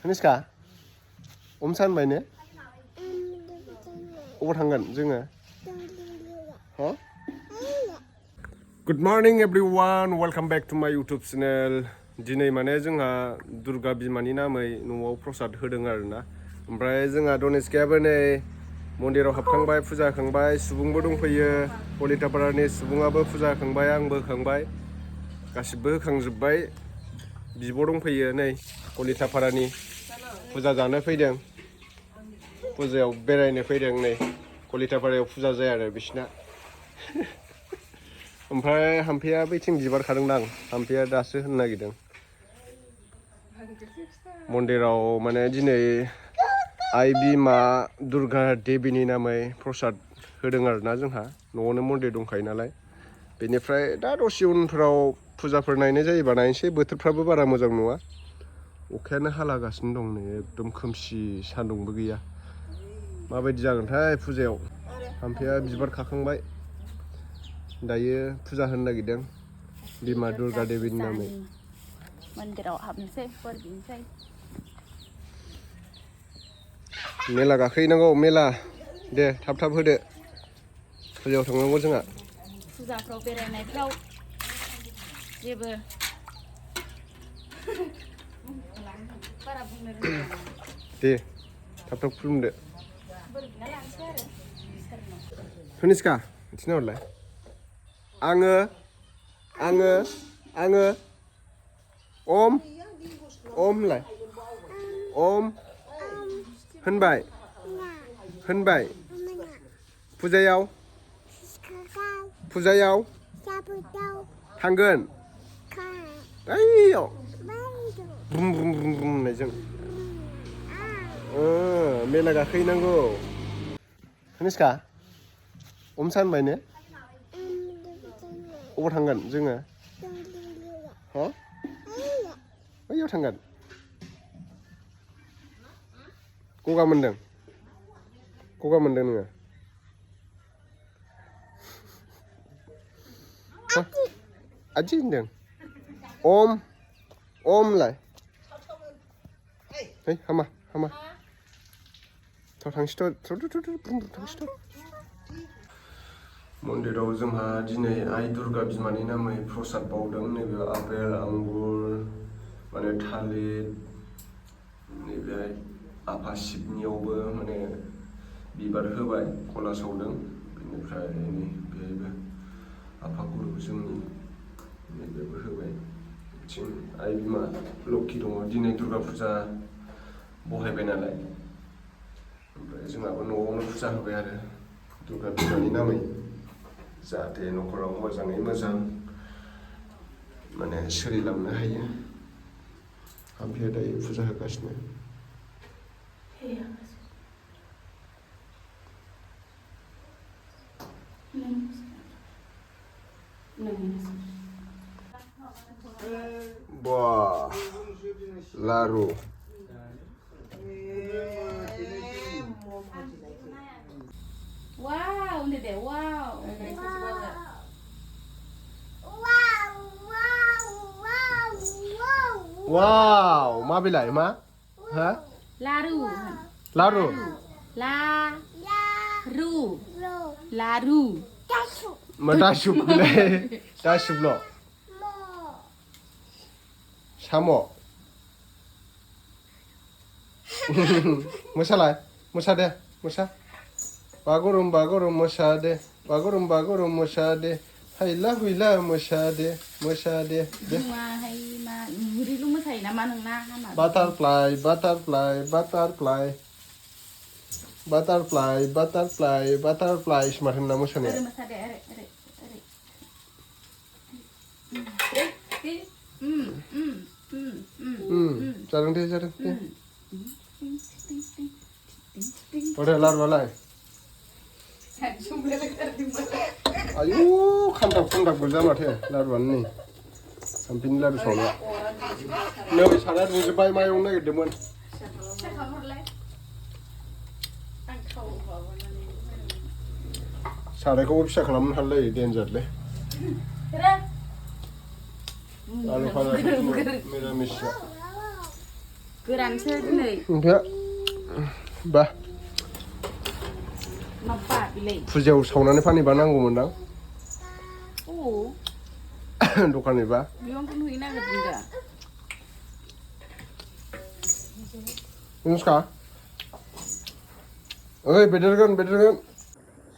Kaniska, San ne? Tangan, जोङो? Huh? Good morning everyone, welcome back to my YouTube channel. दिनै माने जोंहा दुर्गा बिमानि नामै न'आव प्रसाद होदों आरोना। ओमफ्राय जोंहा दनेस्कायाबो नै मन्दिराव हाबखांबाय, फुजा होखांबाय, सुबुंबो दंफैयो। कलितापारानि सुबुङाबो फुजा होखांबाय, आंबो होखांबाय। गासिबो होखांजोब्बाय। बिब' दंफैयो नै कलितापारानि फुजा जानो फैदों। फुजायाव बेरायनो फैदों नै कलितापारायाव फुजा जाया आरो बिसिना। ओमफ्राय हाम्फेया बैथिं बिबार खादोंदां, हाम्फेया दासो होनो नागिरदों। मन्दिराव माने दिनै आइ बिमा दुर्गा देबीनि नामै प्रसाद होदों आरोना जोंहा, न'आवनो मन्दिर दंखायो नालाय। बेनिफ्राय दा दसे उनफ्राव फुजाफोर नायनाय जायोबा नायनोसै, बोथोरफ्राबो बारा मोजां नङा। अखायानो हालागासिनो दं नै एकदम खोमसि, सान्दुंबो गैया। माबायदि जागोनथाय फुजायाव। हाम्फेया बिबार खाखांबाय। दायो फुजा होनो नागिरदों बिमा दुर्गा देबीनि नामै। मन्दिराव हाबनोसै, बोर बिनोसै। मेला गाखोहैनांगौ, मेला। दे थाब थाब होदो, फुजायाव थांनांगौ जोंहा। फुजाफ्राव बेरायनायफ्राव जेबो बारा बुंनो रोङा। दे थाब थाब खुलुमदो। बोर बिना लानोसै आरो इसोरनाव। कनिष्का, थिनहरलाय। आङो ओम होनलाय। ओम होनबाय। फुजायाव थांगोन। ओइयाव बुम बुम बुम बुम होननायजों। मेला गाखोहैनांगौ। कनिष्का, सा होनबाय ने? अबाव थांगोन जोङो? हो? बैयाव थांगोन। गगा मोनदों नोङो? आदि होनदों। ओम होनलाय। है हामा। थांसैथ'। मन्दिराव जोंहा दिनै आइ दुर्गा बिमानि नामै प्रसाद बावदों। नैबे आपेल, आंगुर, माने थालिर, नैबे आफा शिबनियावबो माने बिबार होबाय, कला सावदों। बेनिफ्राय बेहायबो आफा गुरु जोंनि नैबेबो होबाय। बिथिं आइ बिमा लोखि दङ। दिनै दुर्गा फुजा बहायबाय नालाय, ओमफ्राय जोंहाबो न'आवनो फुजा होबाय आरो दुर्गा बिमानि नामै। जाहाथे न'खराव मोजाङै मोजां माने सोलिलांनो हायो। हाम्फेया दायो फुजा होगासिनो। Wah, laru. Wow, ini deh, wow. Wow, ma bilai ma? Hah? Laru. Laru. Laru. Madasub bilai. Dasub lo. Samo. Mosalai, mosade, mosa. Bagurum mosade. Bagurum mosade. Haila huila mosade. Butterfly. Semarin nama sana. Jarang deh. Udah larva. Ayo, kantap gula mati larva nih. Samping larva soalnya. Nih, sana dulu bay mayong na gitu man. Sana kau bisa kelam halai danger le. Lalu kalau meramis. गोरानसो दिनै ओमफ्राय बा माबा बिलाय फुजायाव सावनानै फानहैबा नांगौमोनदां अ दखाननिबा बेयावनोथ' नुहैनो नागिरदों दा अनुष्का ओइ बेदेरगोन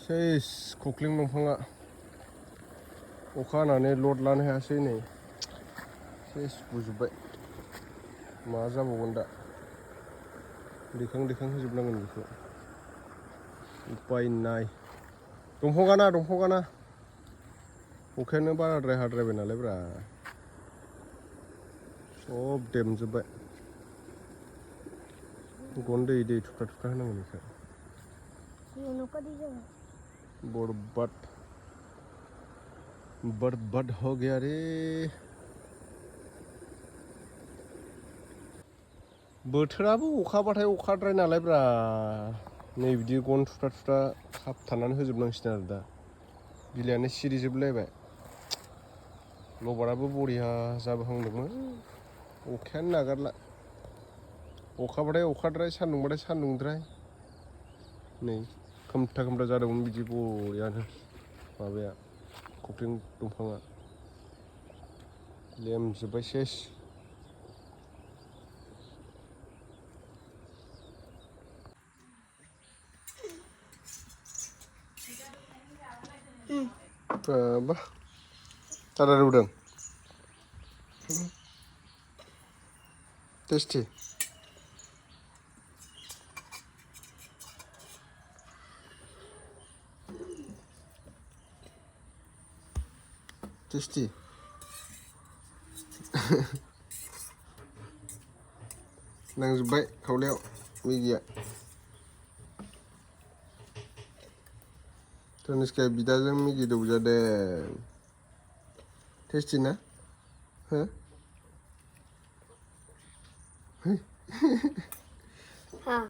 सेस खख्लिं दंफाङा अखा हानानै लड लानो हायासै नै सेस गुजोब्बाय मा जाबावगोन दा दैखां होजोबनांगोन बेखौ उपाय नाय दंफां गाना अखायानो बाराद्राय हाद्रायबाय नालाय ब्रा सब देमजोब्बाय गन दै थुख्रा होनांगोन बेखौ बर्बाद हो गया रे बोथोराबो अखाबाथाय अखाद्राय नालाय ब्रा नै बिदि गन थुख्रा खाबथानानै होजोबनांसिगोन आरो दा बिलाइयानो सिरिजोबलायबाय लबाराबो बरिया जाबोहांदोंमोन अखायानो नागारला अखाबाथाय अखाद्राय सान्दुंबाथाय सान्दुंद्राय नै खोमथा जादोंमोन बिदि बरियानो माबाया खख्लिं दंफाङा लेमजोब्बाय सेस बा दादा रुदों टेस्टि नांजोब्बाय खावलायाव मैगिया तनिष्का बिदाजों मैगि दौजादों टेस्टि ना हो हाँ